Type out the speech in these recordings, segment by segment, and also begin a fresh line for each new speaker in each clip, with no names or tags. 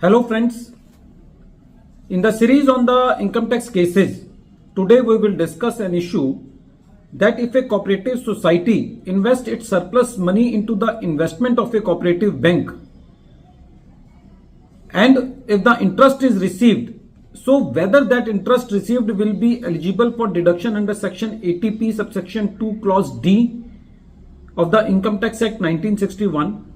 Hello friends, in the series on the income tax cases, today we will discuss an issue that if a cooperative society invests its surplus money into the investment of a cooperative bank and if the interest is received, so whether that interest received will be eligible for deduction under section 80P subsection 2 clause D of the Income Tax Act 1961.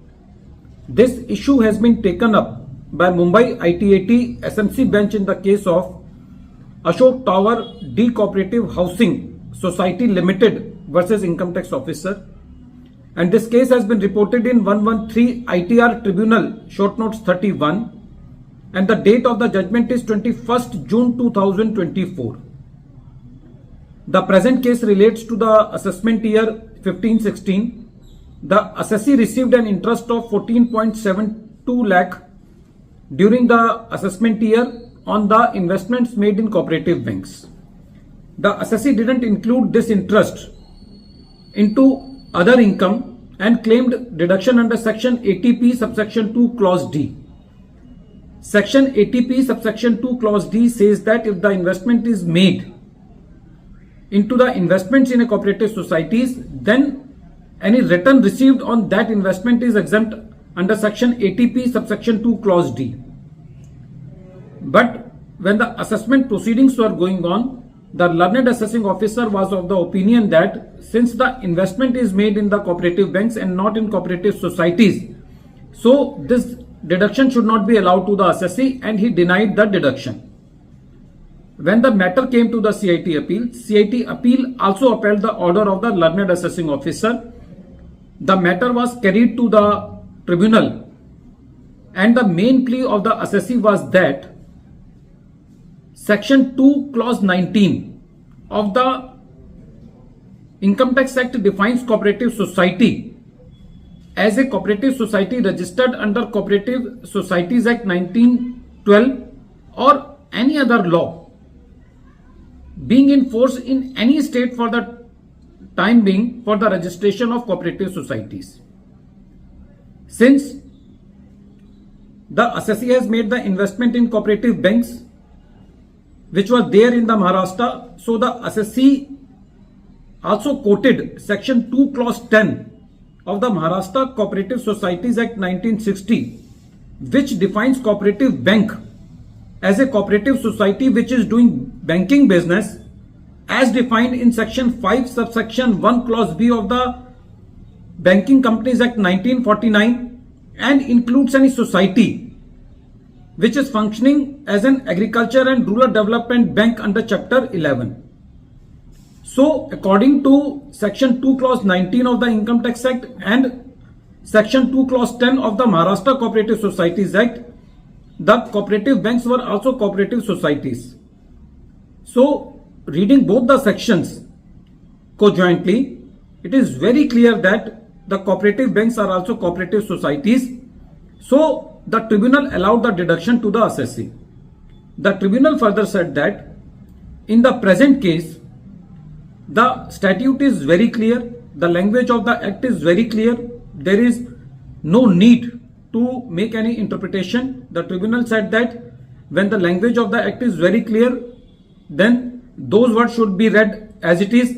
This issue has been taken up by Mumbai ITAT SMC bench in the case of Ashok Tower D Cooperative Housing Society Limited versus Income Tax Officer, and this case has been reported in 113 ITR Tribunal short notes 31 and the date of the judgment is 21st June 2024. The present case relates to the assessment year 15-16. The assessee received an interest of 14.72 lakh during the assessment year on the investments made in cooperative banks. The assessee didn't include this interest into other income and claimed deduction under section 80P subsection 2 clause D. Section 80P subsection 2 clause D says that if the investment is made into the investments in a cooperative societies, then any return received on that investment is exempt under section 80P subsection 2 clause D. But when the assessment proceedings were going on, the learned assessing officer was of the opinion that since the investment is made in the cooperative banks and not in cooperative societies, so this deduction should not be allowed to the assessee, and he denied the deduction. When the matter came to the CIT appeal also upheld the order of the learned assessing officer. The matter was carried to the tribunal and the main plea of the assessee was that section 2 clause 19 of the Income Tax Act defines cooperative society as a cooperative society registered under Cooperative Societies Act 1912 or any other law being in force in any state for the time being for the registration of cooperative societies. Since the assessee has made the investment in cooperative banks which was there in the Maharashtra, so the assessee also quoted section 2 clause 10 of the Maharashtra Cooperative Societies Act 1960, which defines cooperative bank as a cooperative society which is doing banking business as defined in section 5 subsection 1 clause B of the Banking Companies Act 1949 and includes any society which is functioning as an agriculture and rural development bank under chapter 11. So according to section 2 clause 19 of the Income Tax Act and section 2 clause 10 of the Maharashtra Cooperative Societies Act, the cooperative banks were also cooperative societies. So reading both the sections conjointly, it is very clear that the cooperative banks are also cooperative societies. So the tribunal allowed the deduction to the assessee. The tribunal further said that in the present case, the statute is very clear, the language of the act is very clear, there is no need to make any interpretation. The tribunal said that when the language of the act is very clear, then those words should be read as it is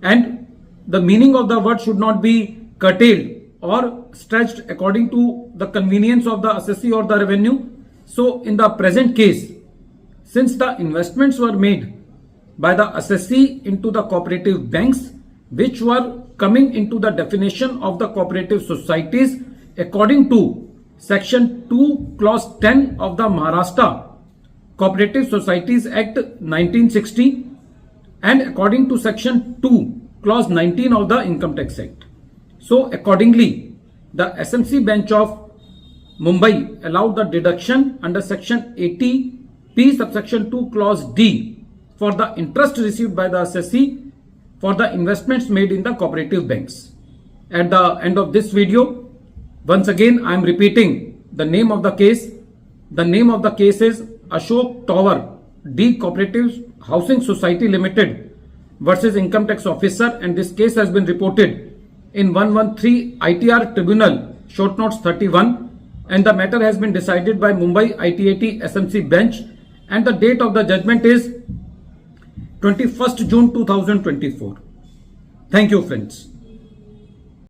and the meaning of the word should not be curtailed or stretched according to the convenience of the assessee or the revenue. So in the present case, since the investments were made by the assessee into the cooperative banks which were coming into the definition of the cooperative societies according to section 2 clause 10 of the Maharashtra Cooperative Societies Act 1960 and according to section 2 clause 19 of the Income Tax Act. So accordingly, the SMC bench of Mumbai allowed the deduction under section 80P subsection 2 clause D for the interest received by the assessee for the investments made in the cooperative banks. At the end of this video, once again I am repeating the name of the case. The name of the case is Ashok Tower D Cooperative Housing Society Limited versus Income Tax Officer, and this case has been reported in 113 ITR Tribunal short notes 31 and the matter has been decided by Mumbai ITAT SMC bench, and the date of the judgment is 21st June 2024. Thank you, friends.